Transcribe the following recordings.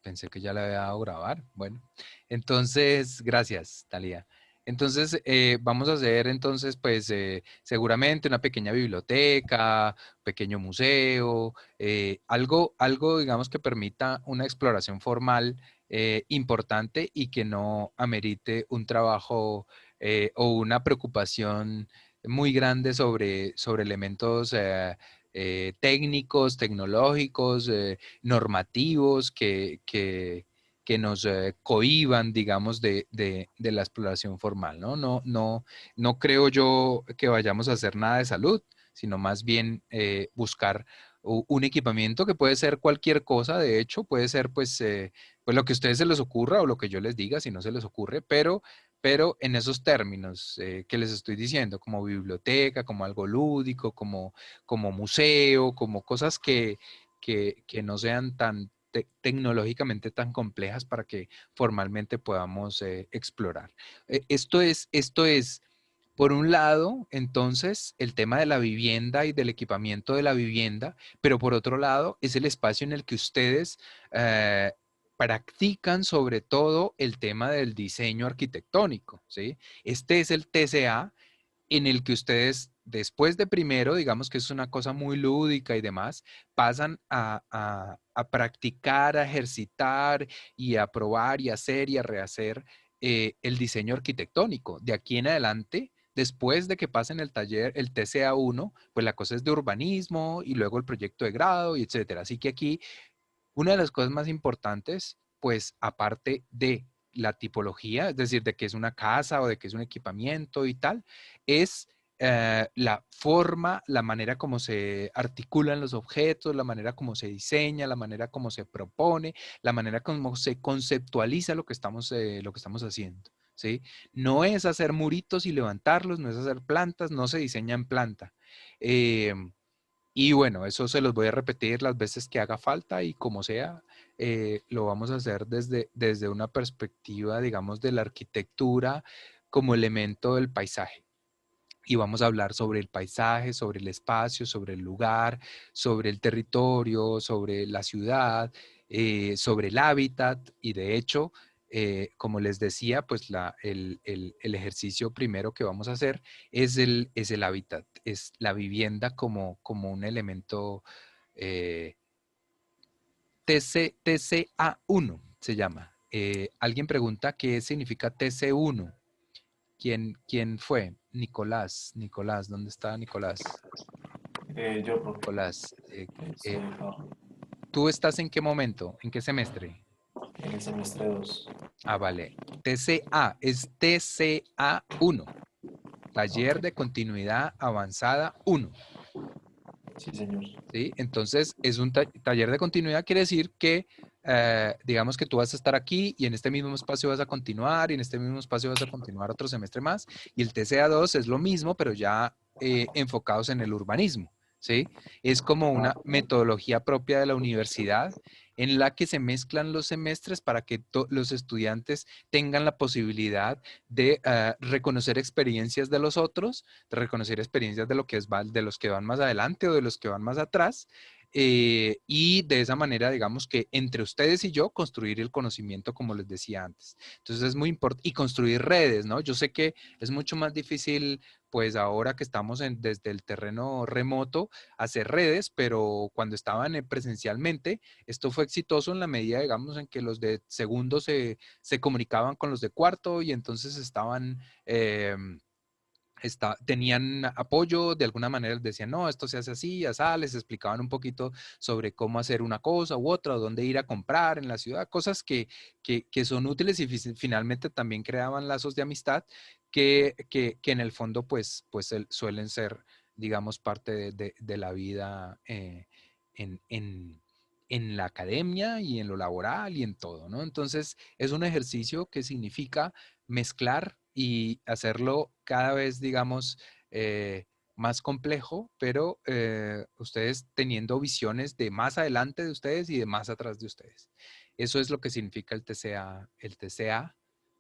pensé que ya le había dado grabar. Bueno, entonces, gracias, Talía. Entonces, vamos a hacer entonces, pues, seguramente una pequeña biblioteca, pequeño museo, algo, digamos, que permita una exploración formal importante y que no amerite un trabajo o una preocupación muy grande sobre elementos técnicos, tecnológicos, normativos que nos cohíban, digamos, de la exploración formal, ¿no? No creo yo que vayamos a hacer nada de salud, sino más bien buscar un equipamiento que puede ser cualquier cosa, de hecho, puede ser pues lo que a ustedes se les ocurra o lo que yo les diga, si no se les ocurre, pero en esos términos que les estoy diciendo, como biblioteca, como algo lúdico, como museo, como cosas que no sean tan tecnológicamente tan complejas para que formalmente podamos explorar. Esto es, por un lado, entonces, el tema de la vivienda y del equipamiento de la vivienda, pero por otro lado, es el espacio en el que ustedes eh, practican sobre todo el tema del diseño arquitectónico, ¿sí? Este es el TCA en el que ustedes, después de primero, digamos que es una cosa muy lúdica y demás, pasan a practicar, a ejercitar y a probar y a hacer y a rehacer el diseño arquitectónico. De aquí en adelante, después de que pasen el taller, el TCA1, pues la cosa es de urbanismo y luego el proyecto de grado y etcétera. Así que aquí una de las cosas más importantes, pues aparte de la tipología, es decir, de que es una casa o de que es un equipamiento y tal, es la forma, la manera como se articulan los objetos, la manera como se diseña, la manera como se propone, la manera como se conceptualiza lo que estamos haciendo. ¿Sí? No es hacer muritos y levantarlos, no es hacer plantas, no se diseña en planta. Eh, y bueno, eso se los voy a repetir las veces que haga falta y como sea, lo vamos a hacer desde una perspectiva, digamos, de la arquitectura como elemento del paisaje. Y vamos a hablar sobre el paisaje, sobre el espacio, sobre el lugar, sobre el territorio, sobre la ciudad, sobre el hábitat. Y de hecho, como les decía, pues el ejercicio primero que vamos a hacer es el hábitat, es la vivienda como un elemento eh, TCA1 se llama. Alguien pregunta qué significa TC1. ¿Quién fue? Nicolás, ¿dónde está Nicolás? Yo, profe. Nicolás, eh, No, ¿tú estás en qué momento? ¿En qué semestre? en el semestre 2. Ah, vale. TCA es TCA1, Ok, Taller de Continuidad Avanzada 1. sí, señor. ¿Sí? Entonces, es un taller de continuidad, quiere decir que, digamos que tú vas a estar aquí y en este mismo espacio vas a continuar y en este mismo espacio vas a continuar otro semestre más. Y el TCA2 es lo mismo, pero ya enfocados en el urbanismo. ¿Sí? Es como Ah, una metodología propia de la universidad en la que se mezclan los semestres para que los estudiantes tengan la posibilidad de reconocer experiencias de los otros, de reconocer experiencias de, lo que es, de los que van más adelante o de los que van más atrás, y de esa manera, digamos que entre ustedes y yo, construir el conocimiento, como les decía antes. Entonces es muy importante, y construir redes, ¿no? Yo sé que es mucho más difícil, pues ahora que estamos desde el terreno remoto, hacer redes, pero cuando estaban presencialmente, esto fue exitoso en la medida, digamos, en que los de segundo se comunicaban con los de cuarto y entonces estaban... tenían apoyo, de alguna manera les decían, no, esto se hace así, así, les explicaban un poquito sobre cómo hacer una cosa u otra, o dónde ir a comprar en la ciudad, cosas que son útiles y finalmente también creaban lazos de amistad que en el fondo pues suelen ser, digamos, parte de la vida en, en, en la academia y en lo laboral y en todo, ¿no? Entonces es un ejercicio que significa mezclar y hacerlo cada vez, digamos, más complejo, pero ustedes teniendo visiones de más adelante de ustedes y de más atrás de ustedes. Eso es lo que significa el TCA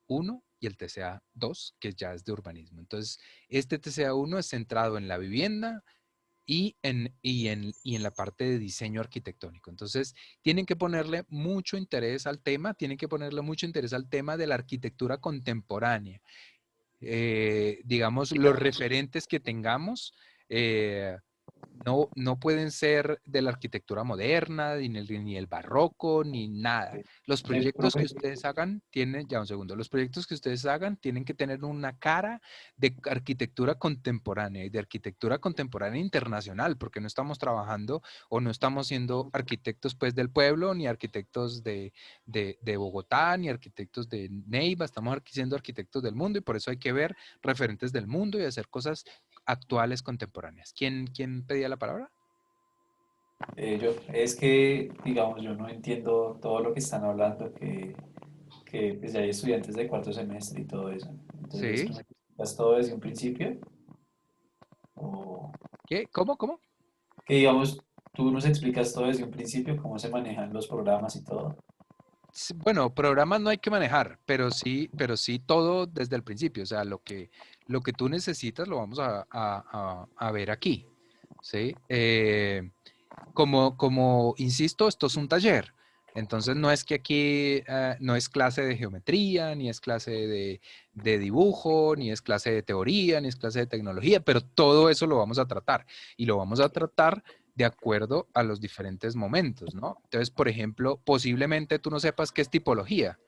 1 y el TCA 2, que ya es de urbanismo. Entonces, este TCA 1 es centrado en la vivienda y en la parte de diseño arquitectónico. Entonces, tienen que ponerle mucho interés al tema, tienen que ponerle mucho interés al tema de la arquitectura contemporánea. Digamos, los referentes que tengamos no pueden ser de la arquitectura moderna, ni el barroco, ni nada. Los proyectos que Profe, ustedes hagan tienen, ya un segundo, los proyectos que ustedes hagan tienen que tener una cara de arquitectura contemporánea y de arquitectura contemporánea internacional, porque no estamos trabajando o no estamos siendo arquitectos pues del pueblo, ni arquitectos de Bogotá, ni arquitectos de Neiva, estamos siendo arquitectos del mundo y por eso hay que ver referentes del mundo y hacer cosas actuales contemporáneas. ¿Quién pedía la palabra? es que, digamos, yo no entiendo todo lo que están hablando, que pues, ya hay estudiantes de cuarto semestre y todo eso. Entonces, Sí. ¿tú me explicas todo desde un principio? O ¿Qué? ¿Cómo? que, digamos, tú nos explicas todo desde un principio, cómo se manejan los programas y todo. Sí, bueno, programas no hay que manejar, pero sí todo desde el principio. O sea, lo que tú necesitas lo vamos a ver aquí. ¿Sí? Como insisto, esto es un taller. Entonces no es que aquí no es clase de geometría, ni es clase de dibujo, ni es clase de teoría, ni es clase de tecnología, pero todo eso lo vamos a tratar. Y lo vamos a tratar de acuerdo a los diferentes momentos, ¿no? Entonces, por ejemplo, posiblemente tú no sepas qué es tipología.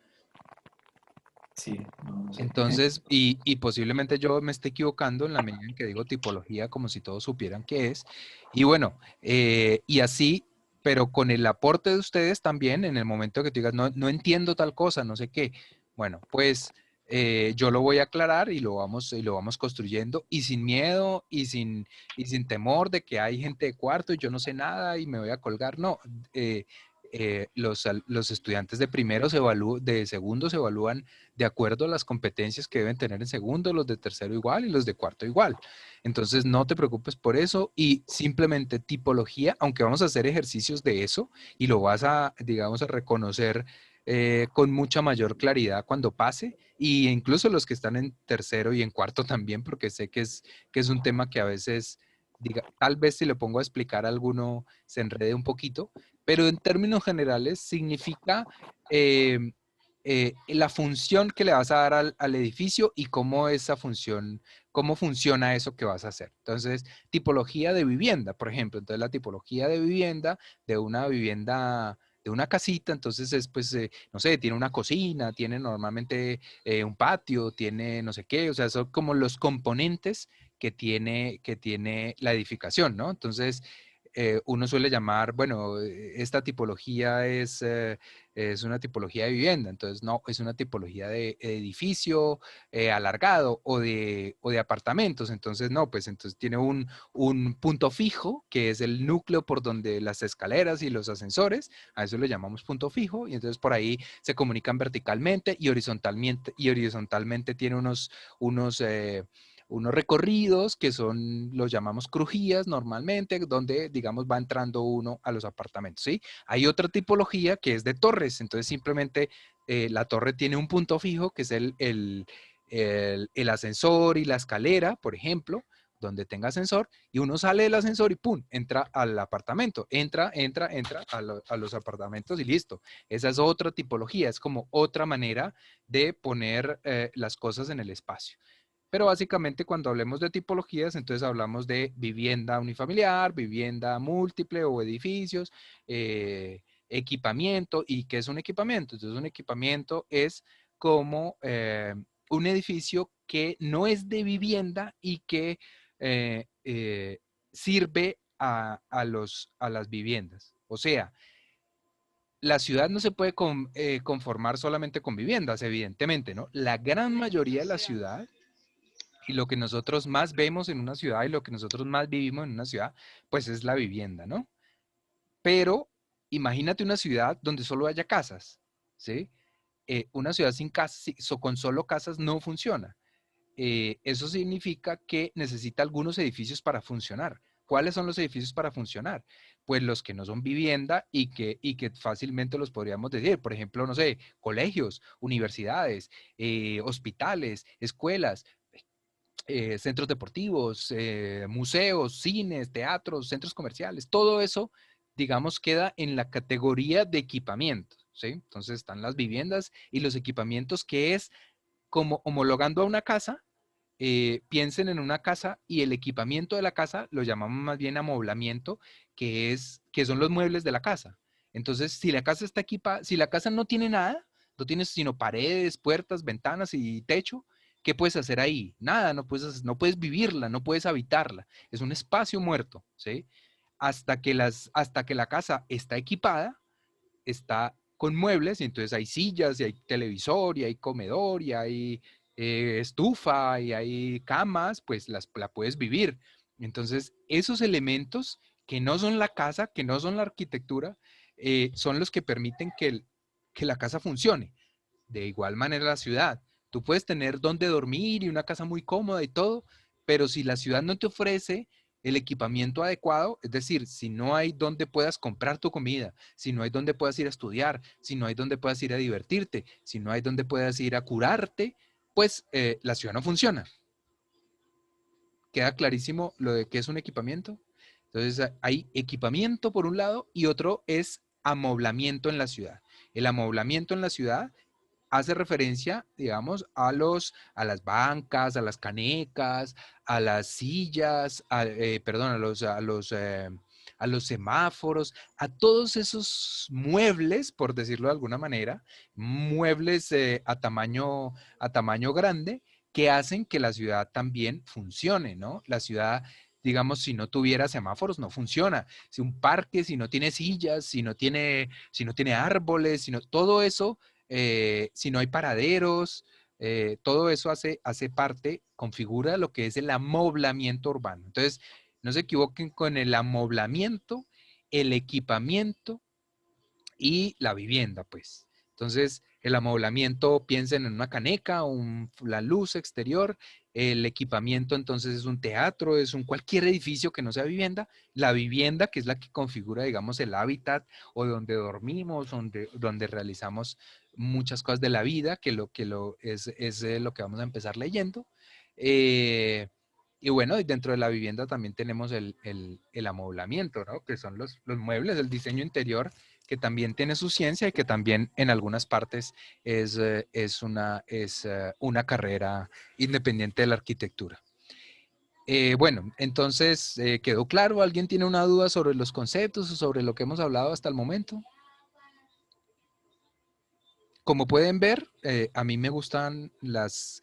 Sí, no, no sé. Entonces, y posiblemente yo me esté equivocando en la medida en que digo tipología como si todos supieran qué es. Y bueno, y así, pero con el aporte de ustedes también, en el momento que tú digas, no entiendo tal cosa, no sé qué, bueno, pues yo lo voy a aclarar y lo vamos construyendo y sin miedo y sin temor de que hay gente de cuarto y yo no sé nada y me voy a colgar. No, los estudiantes de primero de segundo se evalúan de acuerdo a las competencias que deben tener en segundo, los de tercero igual y los de cuarto igual. Entonces, no te preocupes por eso y simplemente tipología, aunque vamos a hacer ejercicios de eso y lo vas a, digamos, a reconocer con mucha mayor claridad cuando pase, y incluso los que están en tercero y en cuarto también, porque sé que es un tema que a veces, tal vez si lo pongo a explicar a alguno se enrede un poquito, pero en términos generales significa eh, la función que le vas a dar al edificio y cómo esa función, cómo funciona eso que vas a hacer. Entonces, tipología de vivienda, por ejemplo. Entonces, la tipología de vivienda, de una casita, entonces es pues, no sé, tiene una cocina, tiene normalmente un patio, tiene no sé qué, o sea, son como los componentes que tiene la edificación, ¿no? Entonces, uno suele llamar, bueno, esta tipología es una tipología de vivienda, entonces no, es una tipología de edificio alargado o de apartamentos, entonces no, pues entonces tiene un punto fijo, que es el núcleo por donde las escaleras y los ascensores, a eso le llamamos punto fijo, y entonces por ahí se comunican verticalmente y horizontalmente tiene unos recorridos que los llamamos crujías normalmente, donde, digamos, va entrando uno a los apartamentos, ¿sí? Hay otra tipología que es de torres, entonces simplemente la torre tiene un punto fijo, que es el ascensor y la escalera, por ejemplo, donde tenga ascensor, y uno sale del ascensor y ¡pum! Entra al apartamento, entra a los apartamentos y listo. Esa es otra tipología, es como otra manera de poner las cosas en el espacio. Pero básicamente cuando hablemos de tipologías, entonces hablamos de vivienda unifamiliar, vivienda múltiple o edificios, equipamiento. ¿Y qué es un equipamiento? Entonces un equipamiento es como un edificio que no es de vivienda y que sirve a las viviendas. O sea, la ciudad no se puede conformar solamente con viviendas, evidentemente, ¿no? La gran mayoría de la ciudad y lo que nosotros más vemos en una ciudad y lo que nosotros más vivimos en una ciudad, pues es la vivienda, ¿no? Pero imagínate una ciudad donde solo haya casas, ¿sí? Una ciudad sin casas, con solo casas no funciona. Eso significa que necesita algunos edificios para funcionar. ¿Cuáles son los edificios para funcionar? Pues los que no son vivienda y que fácilmente los podríamos decir. Por ejemplo, no sé, colegios, universidades, hospitales, escuelas, centros deportivos, museos, cines, teatros, centros comerciales, todo eso, digamos, queda en la categoría de equipamiento, ¿sí? Entonces están las viviendas y los equipamientos, que es como homologando a una casa. Piensen en una casa y el equipamiento de la casa lo llamamos más bien amoblamiento, que son los muebles de la casa. Entonces, si la casa está equipada, si la casa no tiene nada, no tienes sino paredes, puertas, ventanas y techo, ¿qué puedes hacer ahí? Nada, no puedes vivirla, no puedes habitarla. Es un espacio muerto, ¿sí? Hasta que la casa está equipada, está con muebles, y entonces hay sillas, y hay televisor, y hay comedor, y hay estufa, y hay camas, pues la puedes vivir. Entonces, esos elementos que no son la casa, que no son la arquitectura, son los que permiten que la casa funcione. De igual manera la ciudad. Tú puedes tener donde dormir y una casa muy cómoda y todo, pero si la ciudad no te ofrece el equipamiento adecuado, es decir, si no hay donde puedas comprar tu comida, si no hay donde puedas ir a estudiar, si no hay donde puedas ir a divertirte, si no hay donde puedas ir a curarte, pues la ciudad no funciona. Queda clarísimo lo de qué es un equipamiento. Entonces hay equipamiento por un lado y otro es amoblamiento en la ciudad. El amoblamiento en la ciudad hace referencia, digamos, a las bancas, a las canecas, a las sillas, perdón, a los semáforos, a todos esos muebles, por decirlo de alguna manera, muebles a tamaño grande, que hacen que la ciudad también funcione, ¿no? La ciudad, digamos, si no tuviera semáforos, no funciona. Si un parque, si no tiene sillas, si no tiene árboles, si no, todo eso, si no hay paraderos, todo eso hace parte, configura lo que es el amoblamiento urbano. Entonces, no se equivoquen con el amoblamiento, el equipamiento y la vivienda, pues. Entonces, el amoblamiento, piensen en una caneca, la luz exterior, el equipamiento entonces es un teatro, es cualquier edificio que no sea vivienda, la vivienda que es la que configura, digamos, el hábitat o donde dormimos, donde realizamos muchas cosas de la vida, es lo que vamos a empezar leyendo. Eh, y bueno, y dentro de la vivienda también tenemos el amoblamiento, ¿no? Que son los muebles, el diseño interior, que también tiene su ciencia y que también en algunas partes es una carrera independiente de la arquitectura. Bueno, entonces, ¿quedó claro? ¿Alguien tiene una duda sobre los conceptos o sobre lo que hemos hablado hasta el momento? Como pueden ver, a mí me gustan las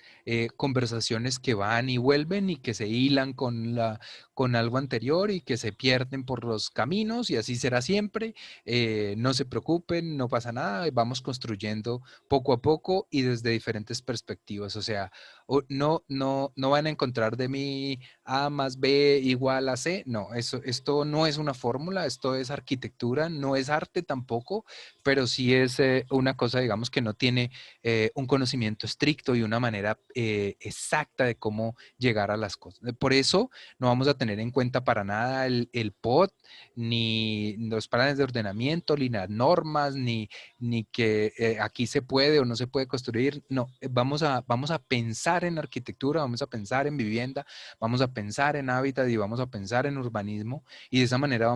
conversaciones que van y vuelven y que se hilan con algo anterior y que se pierden por los caminos, y así será siempre. No se preocupen, no pasa nada, vamos construyendo poco a poco y desde diferentes perspectivas. O sea, no van a encontrar de mí A más B igual a C. No, esto no es una fórmula, esto es arquitectura, no es arte tampoco, pero sí es una cosa, digamos, que no tiene un conocimiento estricto y una manera exacta de cómo llegar a las cosas. Por eso no vamos a tener en cuenta para nada el POT, ni los planes de ordenamiento, ni las normas, ni que aquí se puede o no se puede construir. No, vamos a pensar en arquitectura, vamos a pensar en vivienda, vamos a pensar en hábitat y vamos a pensar en urbanismo, y de esa manera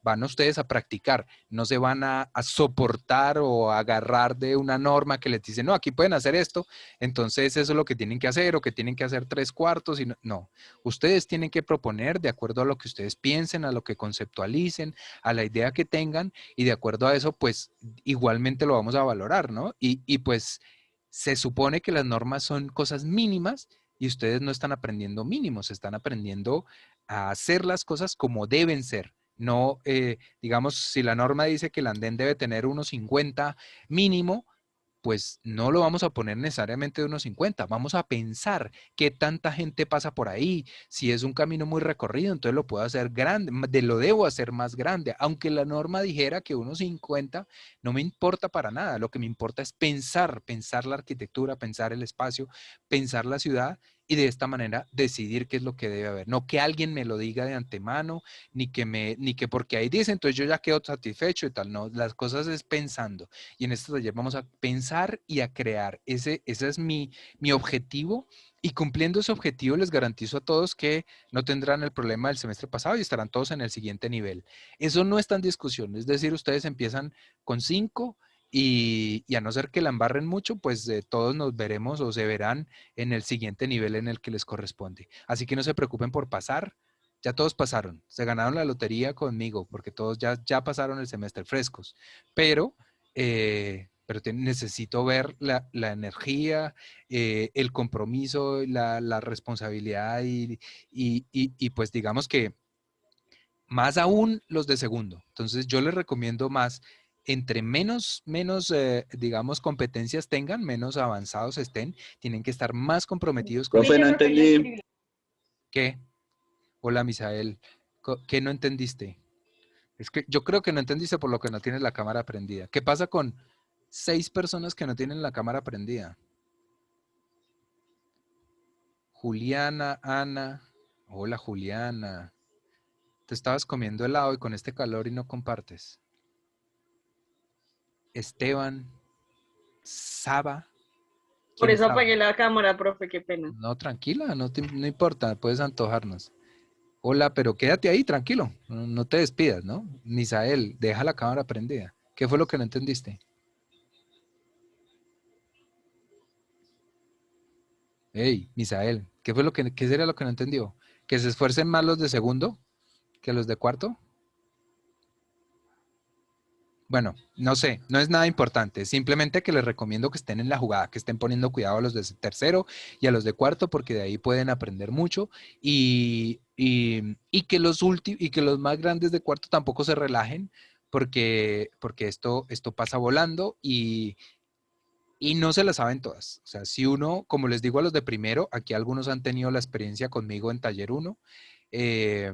van ustedes a practicar. No se van a soportar o a agarrar de una norma que les dice, no, aquí pueden hacer esto, entonces eso es lo que tienen que hacer, o que tienen que hacer tres cuartos. Y no, no, ustedes tienen que proponer de acuerdo a lo que ustedes piensen, a lo que conceptualicen, a la idea que tengan, y de acuerdo a eso, pues igualmente lo vamos a valorar, ¿no? Y pues se supone que las normas son cosas mínimas y ustedes no están aprendiendo mínimos, están aprendiendo a hacer las cosas como deben ser. No, digamos, si la norma dice que el andén debe tener 1,50 mínimo, pues no lo vamos a poner necesariamente de 1,50. Vamos a pensar qué tanta gente pasa por ahí. Si es un camino muy recorrido, entonces lo puedo hacer grande, lo debo hacer más grande. Aunque la norma dijera que 1,50, no me importa para nada. Lo que me importa es pensar la arquitectura, pensar el espacio, pensar la ciudad, y de esta manera decidir qué es lo que debe haber. No que alguien me lo diga de antemano, ni que porque ahí dice, entonces yo ya quedo satisfecho y tal. No, las cosas es pensando. Y en este taller vamos a pensar y a crear. Ese es mi objetivo. Y cumpliendo ese objetivo les garantizo a todos que no tendrán el problema del semestre pasado y estarán todos en el siguiente nivel. Eso no está en discusión. Es decir, ustedes empiezan con 5 y a no ser que la embarren mucho, pues todos nos veremos o se verán en el siguiente nivel en el que les corresponde. Así que no se preocupen por pasar. Ya todos pasaron. Se ganaron la lotería conmigo porque todos ya pasaron el semestre frescos. Pero necesito ver la energía, el compromiso, la responsabilidad y pues digamos que más aún los de segundo. Entonces yo les recomiendo más, entre menos digamos, competencias tengan, menos avanzados estén, tienen que estar más comprometidos con Profe, su... no entendí. ¿Qué? Hola, Misael. ¿Qué no entendiste? Es que yo creo que no entendiste por lo que no tienes la cámara prendida. ¿Qué pasa con 6 personas que no tienen la cámara prendida? Juliana, Ana. Hola, Juliana. Te estabas comiendo helado y con este calor y no compartes. Esteban, Saba. Por ¿Quién es eso Saba? apagué la cámara, profe, qué pena. No, tranquila, no importa, puedes antojarnos. Hola, pero quédate ahí, tranquilo. No te despidas, ¿no? Misael, deja la cámara prendida. ¿Qué fue lo que no entendiste? Hey, Misael, ¿qué sería lo que no entendió? ¿Que se esfuercen más los de segundo que los de cuarto? Bueno, no sé, no es nada importante. Simplemente que les recomiendo que estén en la jugada, que estén poniendo cuidado a los de tercero y a los de cuarto, porque de ahí pueden aprender mucho y que y que los más grandes de cuarto tampoco se relajen, porque esto pasa volando y no se la saben todas. O sea, si uno, como les digo a los de primero, aquí algunos han tenido la experiencia conmigo en taller uno, eh,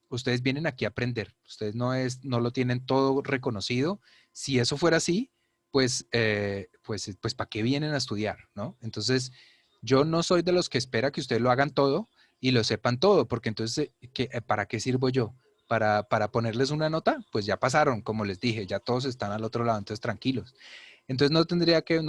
ustedes vienen aquí a aprender. Ustedes no lo tienen todo reconocido. Si eso fuera así, pues ¿para qué vienen a estudiar, no? Entonces, yo no soy de los que espera que ustedes lo hagan todo y lo sepan todo, porque entonces, ¿para qué sirvo yo? Para ponerles una nota, pues ya pasaron, como les dije, ya todos están al otro lado, entonces tranquilos. Entonces no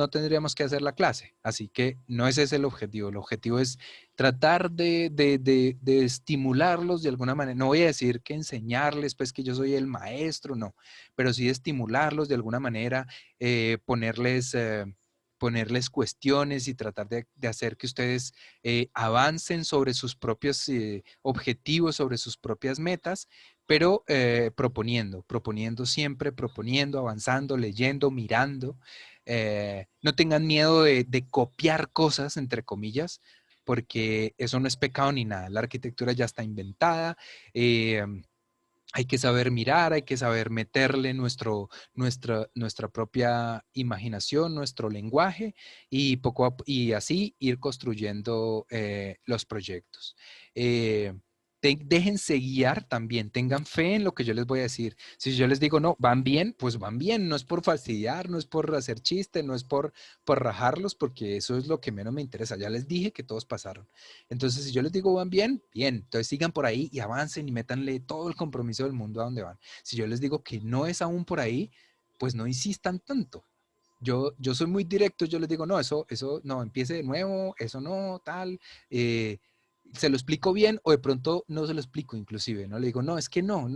tendríamos que hacer la clase. Así que no ese es el objetivo. El objetivo es tratar de estimularlos de alguna manera. No voy a decir que enseñarles, pues que yo soy el maestro, no, pero sí estimularlos de alguna manera, ponerles cuestiones y tratar de hacer que ustedes avancen sobre sus propios objetivos, sobre sus propias metas, pero proponiendo siempre, proponiendo, avanzando, leyendo, mirando. No tengan miedo de copiar cosas, entre comillas, porque eso no es pecado ni nada. La arquitectura ya está inventada. eh, Hay que saber mirar, hay que saber meterle nuestra propia imaginación, nuestro lenguaje y así ir construyendo los proyectos. Eh, Déjense guiar también, tengan fe en lo que yo les voy a decir. Si yo les digo, no, van bien, pues van bien, no es por fastidiar, no es por hacer chiste, no es por rajarlos, porque eso es lo que menos me interesa. Ya les dije que todos pasaron. Entonces, si yo les digo van bien, bien. Entonces sigan por ahí y avancen y métanle todo el compromiso del mundo a donde van. Si yo les digo que no es aún por ahí, pues no insistan tanto. Yo soy muy directo, yo les digo, no, eso no, empiece de nuevo, eso no, tal. eh, Se lo explico bien o de pronto no se lo explico inclusive, ¿no? Le digo, no, es que no.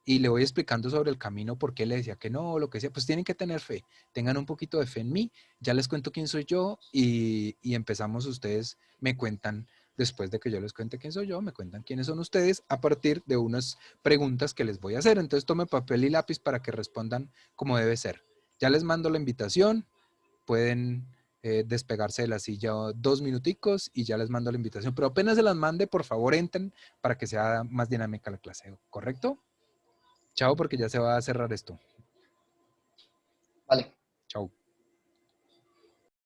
Y le voy explicando sobre el camino por qué le decía que no, lo que sea. Pues tienen que tener fe, tengan un poquito de fe en mí. Ya les cuento quién soy yo y empezamos ustedes, me cuentan, después de que yo les cuente quién soy yo, me cuentan quiénes son ustedes a partir de unas preguntas que les voy a hacer. Entonces tome papel y lápiz para que respondan como debe ser. Ya les mando la invitación, pueden despegarse de la silla 2 minuticos y ya les mando la invitación, pero apenas se las mande, por favor entren para que sea más dinámica la clase, ¿correcto? Chao, porque ya se va a cerrar esto. Vale. Chao.